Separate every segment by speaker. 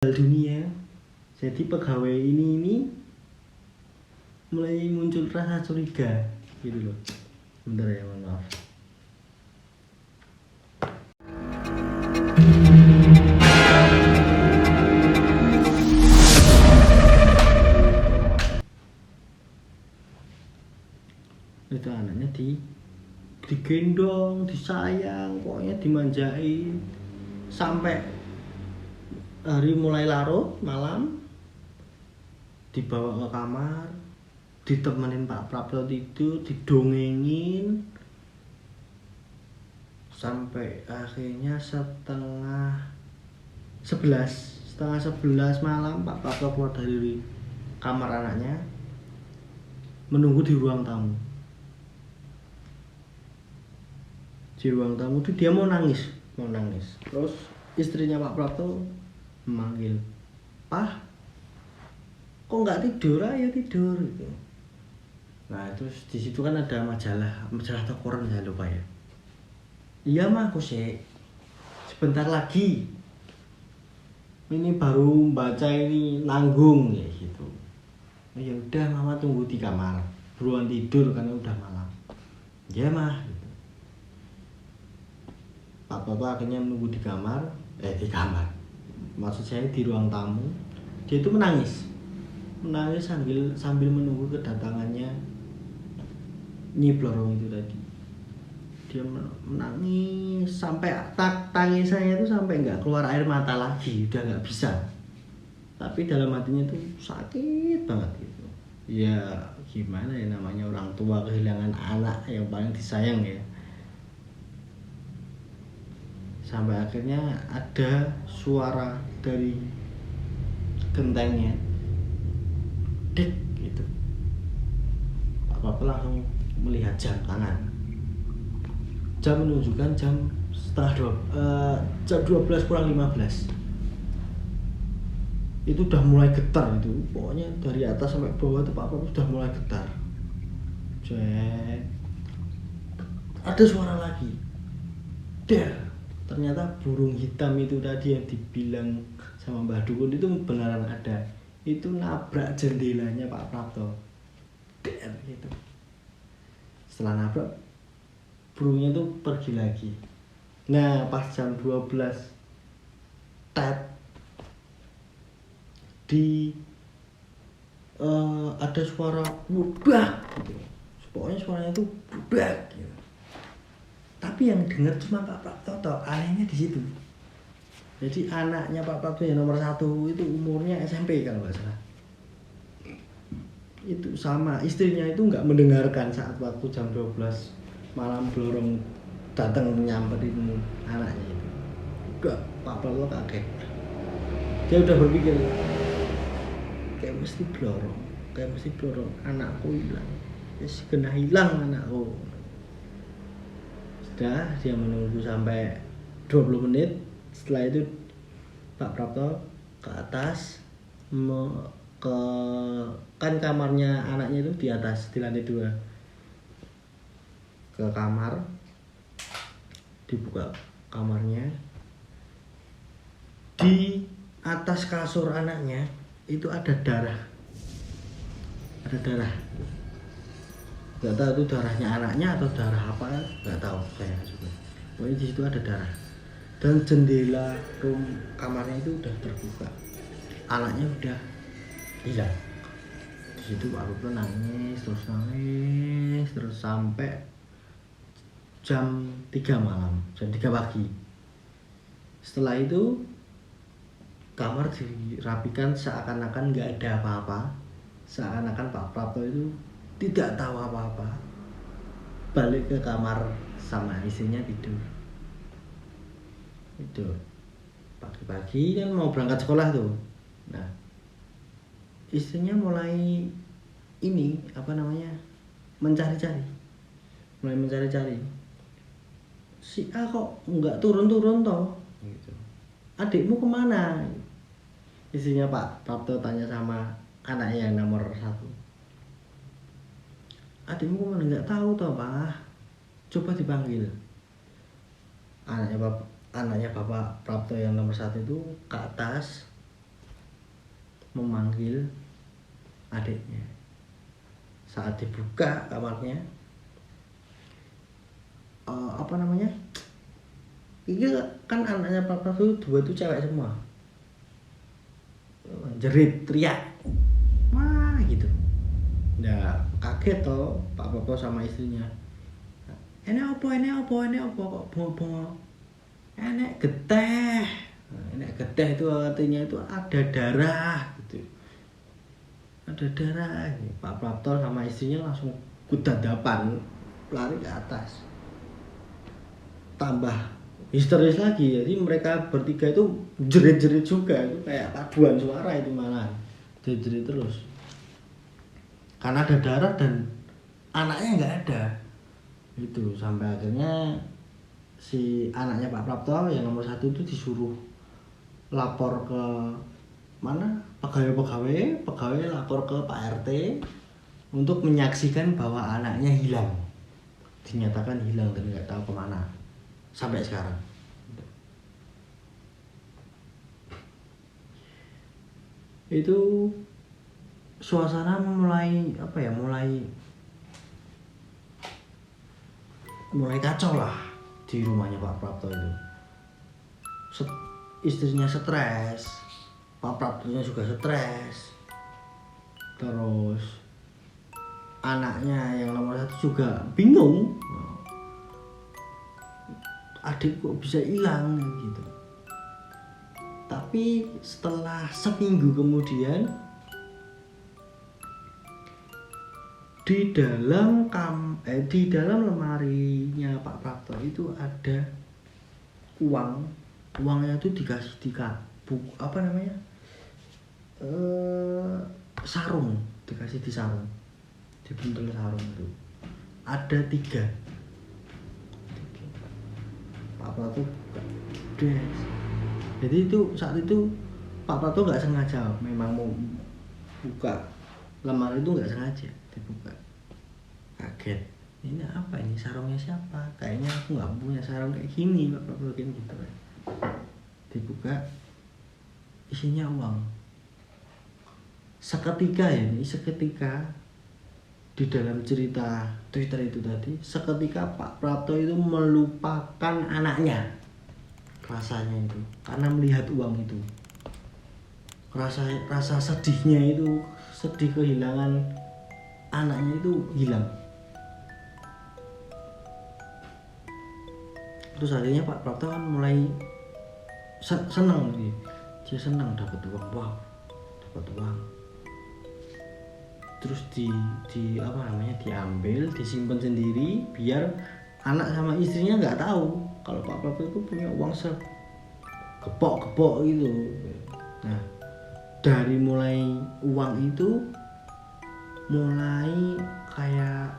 Speaker 1: dunia. Jadi pegawai ini mulai muncul rasa curiga gitu loh. Bentar ya, mohon maaf. Itu anaknya digendong, disayang, pokoknya dimanjain sampai hari mulai larut malam, dibawa ke kamar, ditemenin Pak Prapto tidur, didongengin sampai akhirnya setengah 11 malam Pak Prapto keluar dari kamar anaknya, menunggu di ruang tamu. Di ruang tamu itu dia mau nangis. Terus istrinya Pak Prapto memanggil, "Pak, kok nggak tidur? Ayo tidur." Gitu. Nah terus di situ kan ada majalah atau koran, saya lupa ya. "Iya mah, aku sih sebentar lagi. Ini baru baca ini nanggung ya gitu." "Ya udah, mama tunggu di kamar. Buruan tidur karena udah malam." "Ya mah." Gitu. Pak Prapto akhirnya menunggu di kamar. Maksud saya di ruang tamu. Dia itu menangis sambil menunggu kedatangannya Nyi Blorong itu tadi. Dia menangis sampai tangisannya itu sampai nggak keluar air mata lagi, udah nggak bisa. Tapi dalam hatinya itu sakit banget gitu. Ya gimana ya, namanya orang tua kehilangan anak yang paling disayang ya. Sampai akhirnya ada suara dari gentengnya, "Dik," gitu. Pak Prapto langsung melihat jam tangan. Jam menunjukkan jam 12 kurang 15. Itu udah mulai getar itu. Pokoknya dari atas sampai bawah itu Pak Prapto sudah mulai getar. Cek. Ada suara lagi. Der. Ternyata burung hitam itu tadi yang dibilang sama Mbah Dukun itu beneran ada. Itu nabrak jendelanya Pak Prapto. Der gitu. Setelah nabrak, burungnya itu pergi lagi. Nah pas jam 12 tet ada suara budak gitu. Pokoknya suaranya itu budak gitu. Tapi yang dengar cuma Pak Prapto. Anehnya di situ. Jadi anaknya Pak Prapto yang nomor 1 itu umurnya SMP kalau nggak salah. Itu sama istrinya itu nggak mendengarkan saat waktu jam 12 malam Blorong datang nyamperin anaknya itu. Udah, Pak Prapto kaget. Dia udah berpikir kayak mesti Blorong, anakku hilang. Yes, kena hilang anakku. Sudah, dia menunggu sampai 20 menit. Setelah itu Pak Prapto ke atas kan kamarnya anaknya itu di atas, di lantai 2. Ke kamar, dibuka kamarnya. Di atas kasur anaknya itu ada darah. Nggak tahu itu darahnya anaknya atau darah apa, nggak tahu saya juga. Pokoknya di situ ada darah. Dan jendela kamarnya itu udah terbuka. Anaknya udah hilang. Di situ Pak Prapto nangis terus sampai jam 3 malam, jam 3 pagi. Setelah itu kamar dirapikan seakan-akan nggak ada apa-apa. Seakan-akan Pak Prapto itu tidak tahu apa-apa. Balik ke kamar sama istrinya tidur. Itu pagi-pagi kan mau berangkat sekolah tuh. Nah istrinya mulai mencari-cari. Si A kok nggak turun-turun toh gitu. "Adikmu kemana?" Istrinya Pak Prapto tanya sama anaknya yang nomor 1. "Adikmu kemana?" "Nggak tahu toh Pak, coba dipanggil." Anaknya Bapak Prapto yang nomor 1 itu ke atas memanggil adiknya. Saat dibuka kamarnya, ini kan anaknya Pak Prapto dua itu cewek semua, jerit teriak wah gitu. Nah kaget toh Pak Prapto sama istrinya, ini apa kok bongo, ini geteh. Ini geteh itu artinya itu ada darah gitu, ada darah. Pak Prapto sama istrinya langsung kudadapan lari ke atas, tambah histeris lagi. Jadi mereka bertiga itu jerit-jerit juga, itu kayak paduan suara itu, malah jerit-jerit terus karena ada darah dan anaknya nggak ada itu. Sampai akhirnya si anaknya Pak Prapto yang nomor 1 itu disuruh lapor ke mana, pegawai lapor ke Pak RT untuk menyaksikan bahwa anaknya hilang, dinyatakan hilang dan nggak tahu kemana sampai sekarang. Itu suasana mulai mulai kacau lah di rumahnya Pak Prapto itu. Istrinya stres, Pak Praptonya juga stres, terus anaknya yang nomor 1 juga bingung, adik kok bisa hilang gitu. Tapi setelah seminggu kemudian, di dalam lemarinya Pak Prapto itu ada uangnya itu dikasih sarung, dikasih di sarung, dibentul sarung itu ada 3. Pak Prapto des. Jadi itu saat itu Pak Prapto nggak sengaja, memang mau buka lemari itu nggak sengaja dibuka, kaget, ini apa ini, sarungnya siapa, kayaknya aku nggak punya sarung kayak gini Pak Prapto gitu. Dibuka, isinya uang. Seketika di dalam cerita Twitter itu tadi, seketika Pak Prapto itu melupakan anaknya, rasanya itu karena melihat uang itu, rasa sedihnya itu, sedih kehilangan anaknya itu hilang. Terus akhirnya Pak Prapto kan mulai senang, dia senang dapat uang, wow dapat uang. Terus diambil, disimpan sendiri biar anak sama istrinya nggak tahu kalau Pak Prapto itu punya uang segepok-gepok gitu. Nah dari mulai uang itu mulai kayak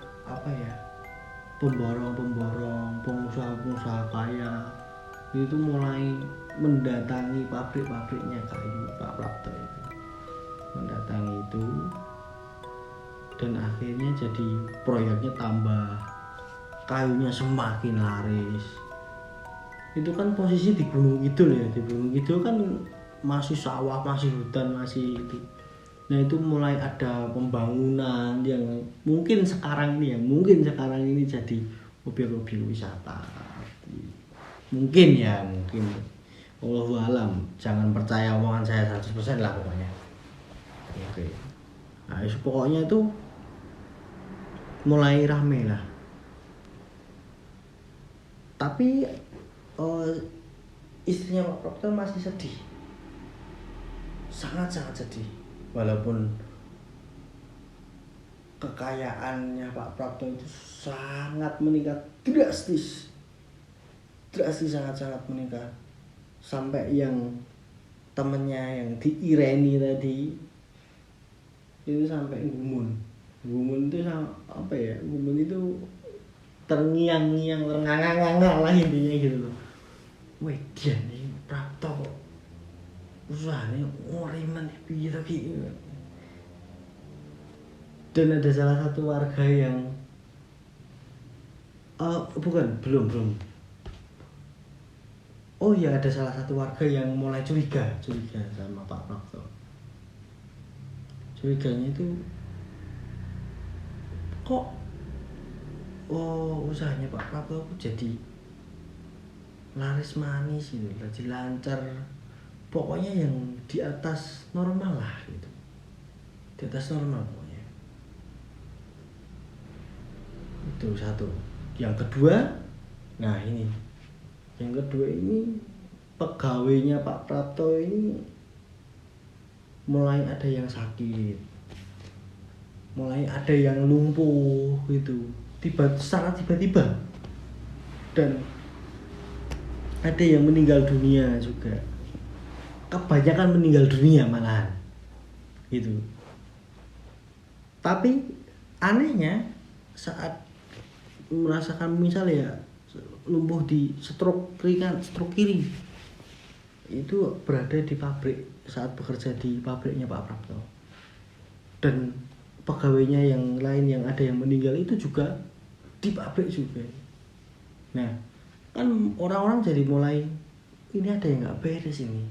Speaker 1: pemborong, pengusaha kaya itu mulai mendatangi pabrik-pabriknya kayu Pak Prapto itu, mendatangi itu, dan akhirnya jadi proyeknya tambah, kayunya semakin laris. Itu kan posisi di Gunung Kidul ya, di Gunung Kidul kan masih sawah, masih hutan, masih itu. Nah itu mulai ada pembangunan yang mungkin sekarang ini jadi mobil-mobil wisata. Mungkin Allahu alam, jangan percaya omongan saya 100% lah pokoknya. Oke. Nah pokoknya itu mulai rame lah. Tapi istrinya Pak Prapto masih sedih, sangat-sangat sedih. Walaupun kekayaannya Pak Prapto itu sangat meningkat drastis, sangat-sangat meningkat, sampai yang temennya yang di Ireni tadi itu sampai gumun itu gumun itu terngiang-ngiang, terengang-ngang lah intinya gitu loh. Wih dia nih Prapto kok usahanya ngoriman piye tapi. Dan ada salah satu warga yang belum. Oh ya, ada salah satu warga yang mulai curiga sama Pak Prapto. curiganya itu kok usahanya Pak Prabowo jadi laris manis gitu, jadi lancar, pokoknya yang di atas normal lah gitu, di atas normal pokoknya. Itu satu. Yang kedua, nah ini yang kedua ini pegawainya Pak Prabowo ini mulai ada yang sakit, mulai ada yang lumpuh gitu, secara tiba-tiba, dan ada yang meninggal dunia juga, kebanyakan meninggal dunia malahan gitu. Tapi anehnya saat merasakan misalnya lumpuh di stroke kiri itu berada di pabrik, saat bekerja di pabriknya Pak Prabowo, dan pegawainya yang lain yang ada yang meninggal itu juga di pabrik juga. Nah kan orang-orang jadi mulai ini ada yang nggak beres ini.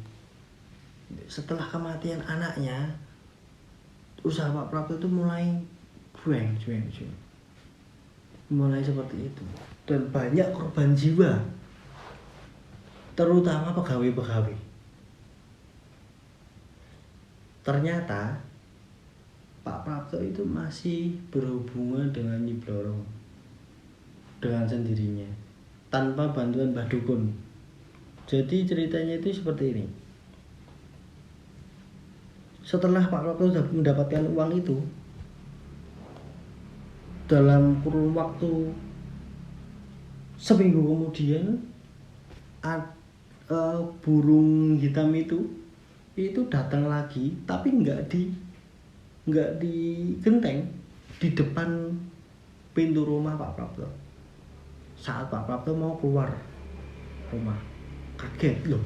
Speaker 1: Setelah kematian anaknya, usaha Pak Prabowo itu mulai jueng, mulai seperti itu, dan banyak korban jiwa, terutama pegawai-pegawai. Ternyata Pak Prabowo itu masih berhubungan dengan Nyi Blorong dengan sendirinya, tanpa bantuan Mbah Dukun. Jadi ceritanya itu seperti ini. Setelah Pak Prabowo sudah mendapatkan uang itu, dalam kurun waktu seminggu kemudian burung hitam itu datang lagi, tapi nggak digenteng di depan pintu rumah Pak Prabowo. Saat Pak Prabowo mau keluar rumah, kaget loh,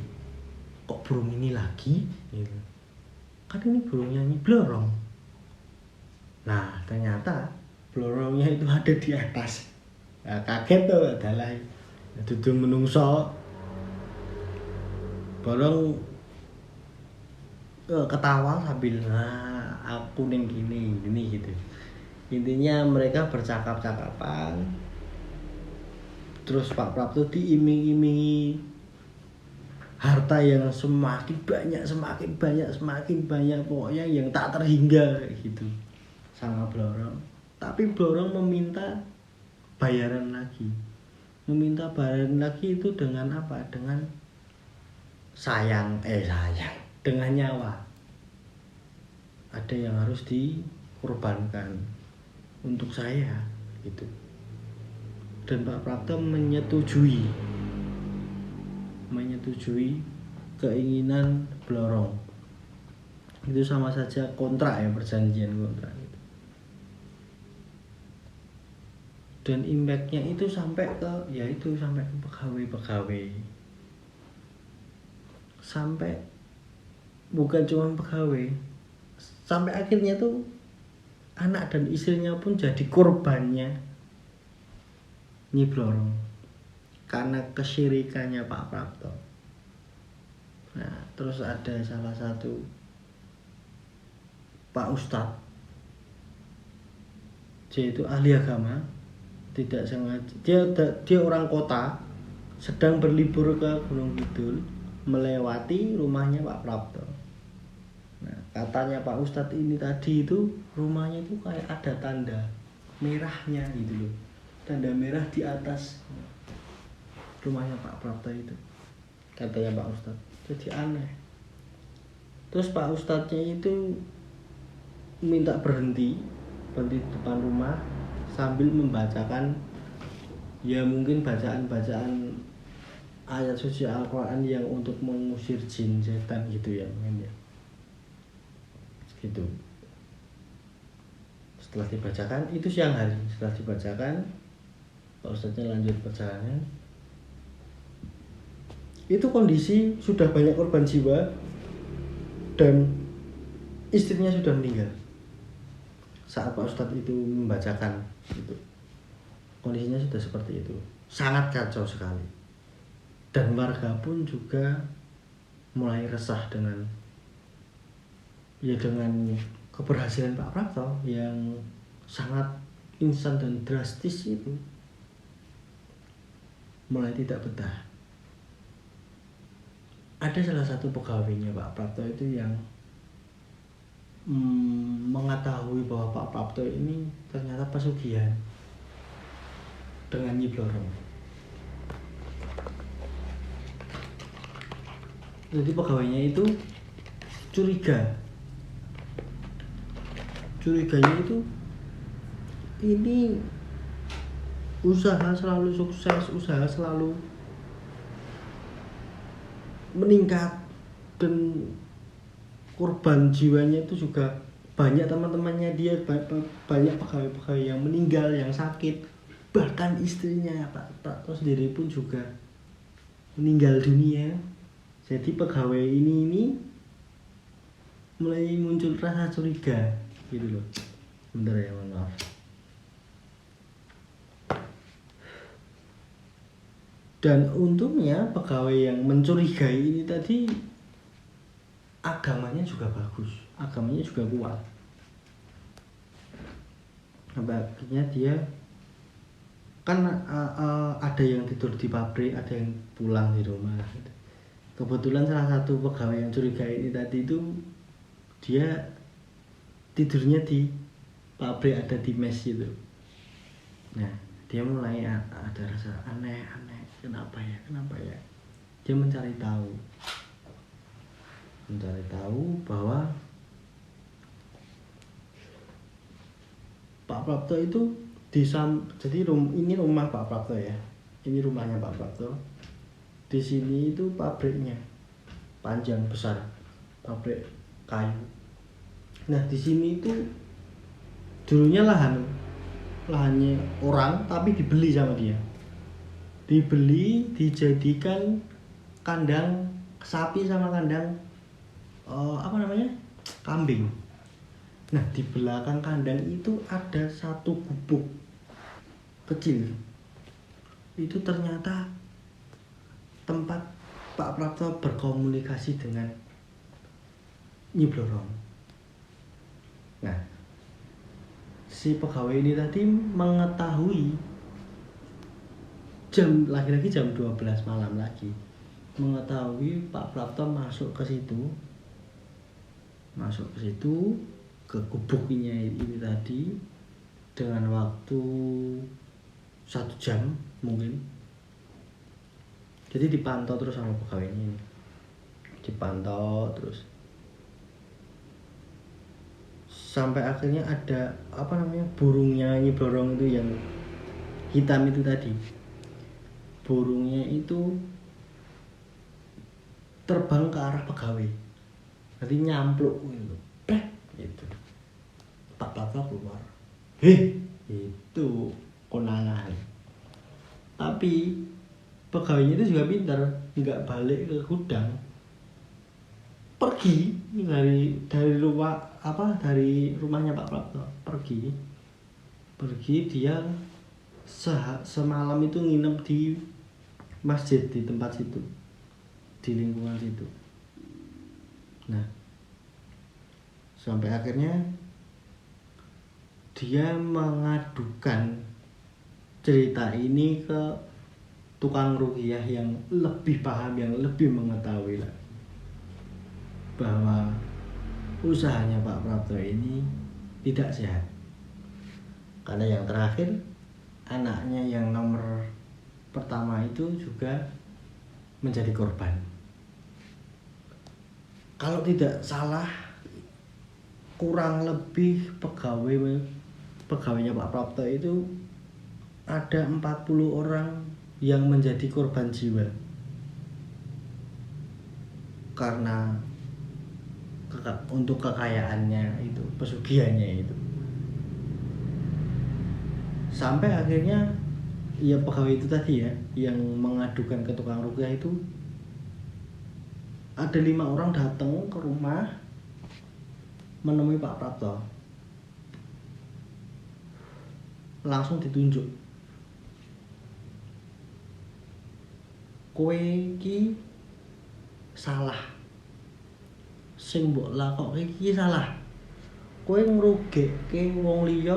Speaker 1: kok burung ini lagi gitu. Kan ini burungnya Nyi Blorong. Nah ternyata blorongnya itu ada di atas. Nah, kaget tuh adalah dudu menungso borong ketawa sambil aku ning gini gitu. Intinya mereka bercakap-cakapan, terus Pak Prabowo diiming-imingi harta yang semakin banyak pokoknya yang tak terhingga gitu sama Blorong. Tapi Blorong meminta bayaran lagi itu dengan apa? Dengan sayang, dengan nyawa. Ada yang harus dikorbankan untuk saya gitu. Dan Pak Prabowo menyetujui keinginan Blorong. Itu sama saja kontrak ya, perjanjian kontrak itu. Dan impactnya itu sampai ke pegawai-pegawai, sampai bukan cuma pegawai, sampai akhirnya tuh anak dan istrinya pun jadi korbannya Nyi Blorong karena kesyirikannya Pak Prabowo. Nah terus ada salah satu Pak Ustadz, dia itu ahli agama, tidak sengaja dia orang kota, sedang berlibur ke Gunung Kidul, melewati rumahnya Pak Prabowo. Nah katanya Pak Ustadz ini tadi itu rumahnya itu kayak ada tanda merahnya gitu loh, tanda merah di atas rumahnya Pak Prabowo itu, katanya Pak Ustadz. Jadi aneh. Terus Pak Ustadznya itu minta berhenti di depan rumah sambil membacakan ya mungkin bacaan ayat suci Al-Quran yang untuk mengusir jin setan gitu ya mungkin ya gitu. Setelah dibacakan itu siang hari, setelah dibacakan Pak Ustadznya lanjut perjalanan. Itu kondisi sudah banyak korban jiwa dan istrinya sudah meninggal saat Pak Ustadz itu membacakan itu. Kondisinya sudah seperti itu, sangat kacau sekali. Dan warga pun juga mulai resah dengan keberhasilan Pak Prapto yang sangat instan dan drastis itu mulai tidak betah. Ada salah satu pegawainya Pak Prapto itu yang mengetahui bahwa Pak Prapto ini ternyata pesugihan dengan Nyi Blorong. Jadi pegawainya itu curiganya itu ini usaha selalu sukses, usaha selalu meningkat, dan korban jiwanya itu juga banyak. Teman-temannya dia banyak pegawai-pegawai yang meninggal, yang sakit, bahkan istrinya Pak Prapto sendiri pun juga meninggal dunia. Jadi pegawai ini mulai muncul rasa curiga gitu loh. Bentar ya, mohon maaf. Dan untungnya pegawai yang mencurigai ini tadi agamanya juga bagus, agamanya juga kuat. Akhirnya dia kan ada yang tidur di pabrik, ada yang pulang di rumah. Kebetulan salah satu pegawai yang curigai ini tadi itu dia tidurnya di pabrik, ada di mes itu. Nah, dia mulai ada rasa aneh. Kenapa ya? Dia mencari tahu bahwa Pak Prapto itu jadi ini rumah Pak Prapto ya. Ini rumahnya Pak Prapto. Di sini itu pabriknya panjang besar, pabrik kayu. Nah, di sini itu dulunya lahannya orang, tapi dibeli sama dia. Dijadikan kandang sapi sama kandang kambing. Nah, di belakang kandang itu ada satu gubuk kecil. Itu ternyata tempat Pak Prapto berkomunikasi dengan Nyi Blorong. Nah, si pegawai ini tadi mengetahui lagi-lagi jam 12 malam lagi, mengetahui Pak Prapto masuk ke situ ke gubuknya ini tadi dengan waktu 1 jam mungkin. Jadi dipantau terus sama pegawainya ini, dipantau terus sampai akhirnya ada burungnya Nyi Blorong itu yang hitam itu tadi. Burungnya itu terbang ke arah pegawai, nanti nyampluk gitu. Pak Prapto keluar, itu konangan. Tapi pegawainya itu juga pintar, nggak balik ke gudang, pergi dari rumahnya Pak Prapto, pergi dia semalam itu nginep di masjid di tempat situ, di lingkungan situ. Nah, sampai akhirnya dia mengadukan cerita ini ke tukang ruqyah yang lebih paham, yang lebih mengetahui lah, bahwa usahanya Pak Prapto ini tidak sehat. Karena yang terakhir, anaknya yang nomor pertama itu juga menjadi korban. Kalau tidak salah, kurang lebih pegawainya Pak Prapto itu ada 40 orang yang menjadi korban jiwa karena untuk kekayaannya itu, pesugihannya itu. Sampai akhirnya ya pegawai itu tadi ya, yang mengadukan ke tukang ruqyah itu, ada 5 orang datang ke rumah menemui Pak Prapto, langsung ditunjuk, kowe iki salah, sing mbok lakoke iki salah, kowe ngrugèkke wong liya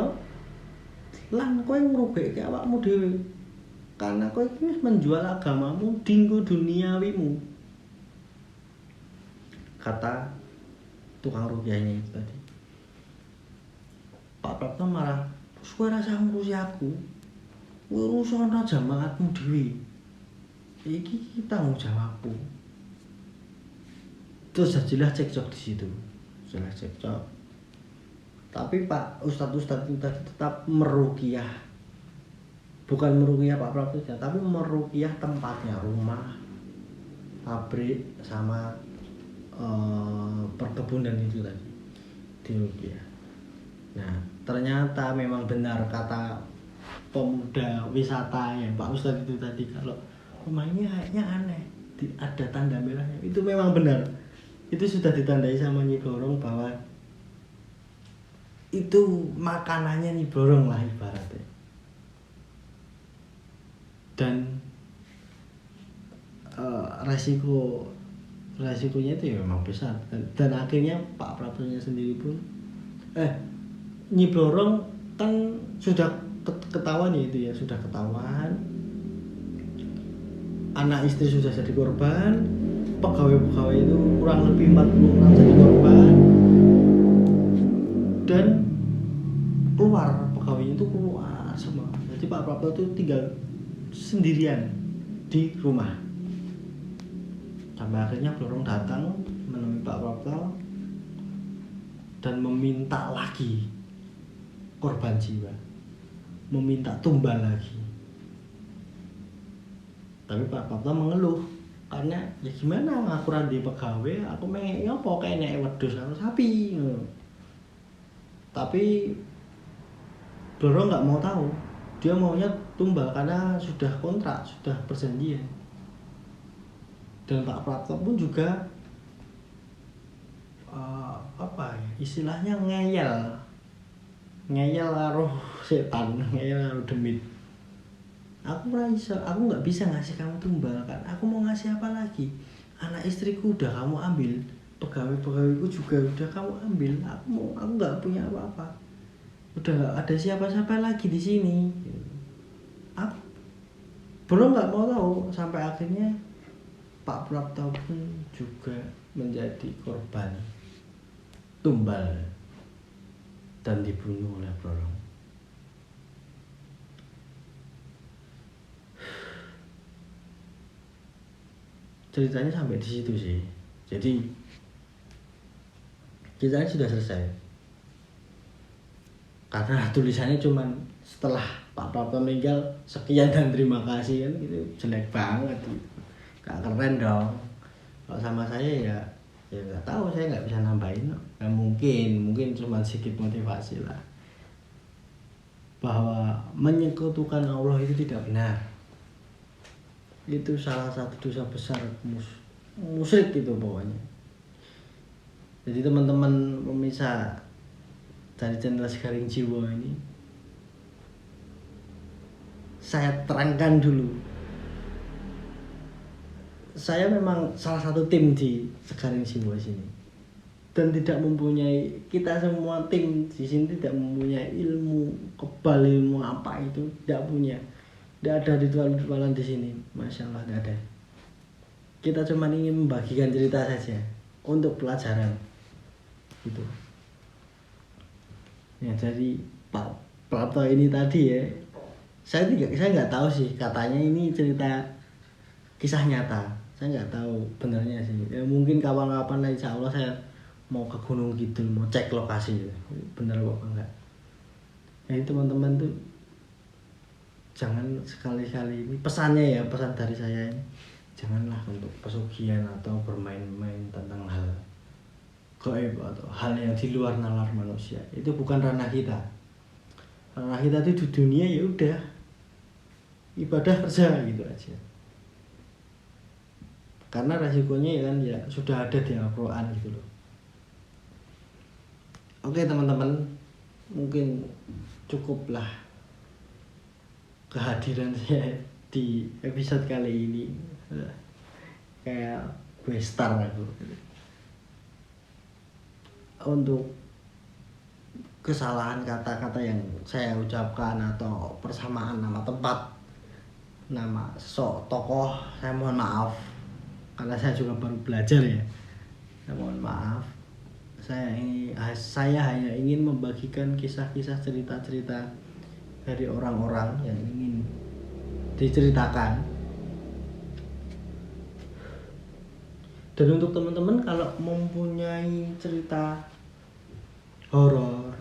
Speaker 1: lan kowe ngrugèkke awakmu dhewe. Karena kowe wis menjual agamamu dinggo duniawimu. Kata tukang rukyahnya itu tadi. Pak Prapto marah, "Kowe rasa ngurusi aku. Kowe urusana jamaatmu dhewe. Iki tanggung jawabku." Terus jadilah cekcok di situ. Jelas cekcok. Tapi Pak Ustadz itu tadi tetap meruqyah. Bukan meruqyah Pak Prapto, tapi meruqyah tempatnya, rumah, pabrik sama perkebunan itu tadi. Diruqyah. Nah, ternyata memang benar kata pemuda wisata yang Pak Ustadz itu tadi, kalau rumah ini kayaknya aneh, ada tanda merahnya. Itu memang benar. Itu sudah ditandai sama Nyi Blorong bahwa itu makanannya Nyi Blorong lah ibaratnya. Dan resikonya itu ya memang besar. Dan akhirnya Pak Praptonya sendiri pun Nyi Blorong kan sudah ketahuan ya itu ya, sudah ketahuan. Anak istri sudah jadi korban, pegawai-pegawai itu kurang lebih 40 orang jadi korban, dan keluar, pegawainya itu keluar semua. Jadi Pak Prapto itu tinggal sendirian di rumah. Sampai akhirnya Blorong datang menemui Pak Prapto dan meminta lagi korban jiwa, meminta tumbal lagi. Tapi Pak Prapto mengeluh, karena ya gimana aku randi pegawai, aku mengek apa kayak nek wedhus karo sapi. Tapi Blorong nggak mau tahu, dia maunya tumbal karena sudah kontrak, sudah perjanjian. Dan Pak Prapto pun juga istilahnya ngeyel karo setan, ngeyel karo demit. Aku nggak bisa ngasih kamu tumbal kan. Aku mau ngasih apa lagi? Anak istriku udah kamu ambil, pegawai-pegawaiku juga udah kamu ambil. Aku nggak punya apa-apa. Udah nggak ada siapa-siapa lagi di sini. Aku belum nggak mau tahu, sampai akhirnya Pak Prapto pun juga menjadi korban tumbal dan dibunuh oleh Blorong. Ceritanya sampai di situ sih. Jadi ceritanya sudah selesai. Karena tulisannya cuman setelah Pak Prapto meninggal sekian dan terima kasih, kan gitu jelek banget gitu. Gak keren dong. Kalau sama saya ya nggak tahu, saya nggak bisa nambahin. Ya mungkin cuma sedikit motivasi lah, bahwa menyekutukan Allah itu tidak benar. Itu salah satu dosa besar, musyrik itu pokoknya. Jadi teman-teman pemirsa dari channel Segaring Jiwa ini, saya terangkan dulu, saya memang salah satu tim di Segaring Jiwa sini, dan tidak mempunyai, kita semua tim di sini tidak mempunyai ilmu kebal, ilmu apa itu tidak punya. Tidak ada ritual-ritualan di sini, masya Allah tidak ada. Kita cuma ingin membagikan cerita saja untuk pelajaran, gitu. Ya jadi Pak Prapto ini tadi ya, saya nggak tahu sih, katanya ini cerita kisah nyata. Saya nggak tahu benarnya sih. Ya mungkin kapan-kapan lah insya Allah saya mau ke Gunung Kidul, mau cek lokasi, benar apa enggak. Jadi teman-teman tuh jangan sekali-kali, ini pesannya ya, pesan dari saya ini, janganlah untuk pesugihan atau bermain-main tentang hal gaib atau hal yang di luar nalar manusia. Itu bukan ranah kita. Ranah kita itu di dunia ya udah ibadah kerja gitu aja. Karena resikonya ya kan ya sudah ada di Al-Quran gitu loh. Oke teman-teman, mungkin cukuplah kehadiran saya di episode kali ini. Kayak gue star aku. Untuk kesalahan kata-kata yang saya ucapkan atau persamaan nama tempat, nama tokoh, saya mohon maaf karena saya juga baru belajar ya. Saya mohon maaf. Saya hanya ingin membagikan kisah-kisah, cerita-cerita dari orang-orang yang ingin diceritakan. Dan untuk teman-teman kalau mempunyai cerita horor,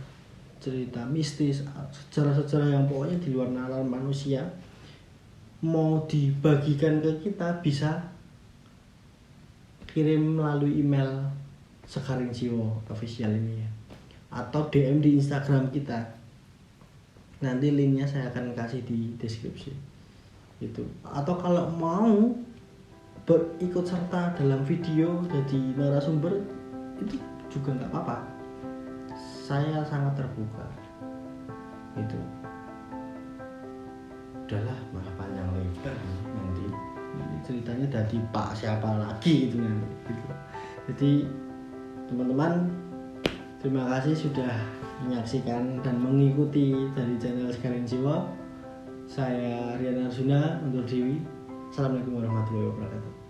Speaker 1: cerita mistis, sejarah-sejarah yang pokoknya di luar nalar manusia, mau dibagikan ke kita, bisa kirim melalui email Sekaring Jiwo official ini ya, atau DM di Instagram kita. Nanti linknya saya akan kasih di deskripsi itu. Atau kalau mau berikut serta dalam video jadi narasumber, itu juga nggak apa-apa, saya sangat terbuka. Itu udahlah, malah panjang lebar nanti ini ceritanya dari Pak siapa lagi itu nanti gitu. Jadi teman-teman, terima kasih sudah menyaksikan dan mengikuti dari channel Sekaring Jiwo. Saya Rian Arjuna undur diri. Assalamualaikum warahmatullahi wabarakatuh.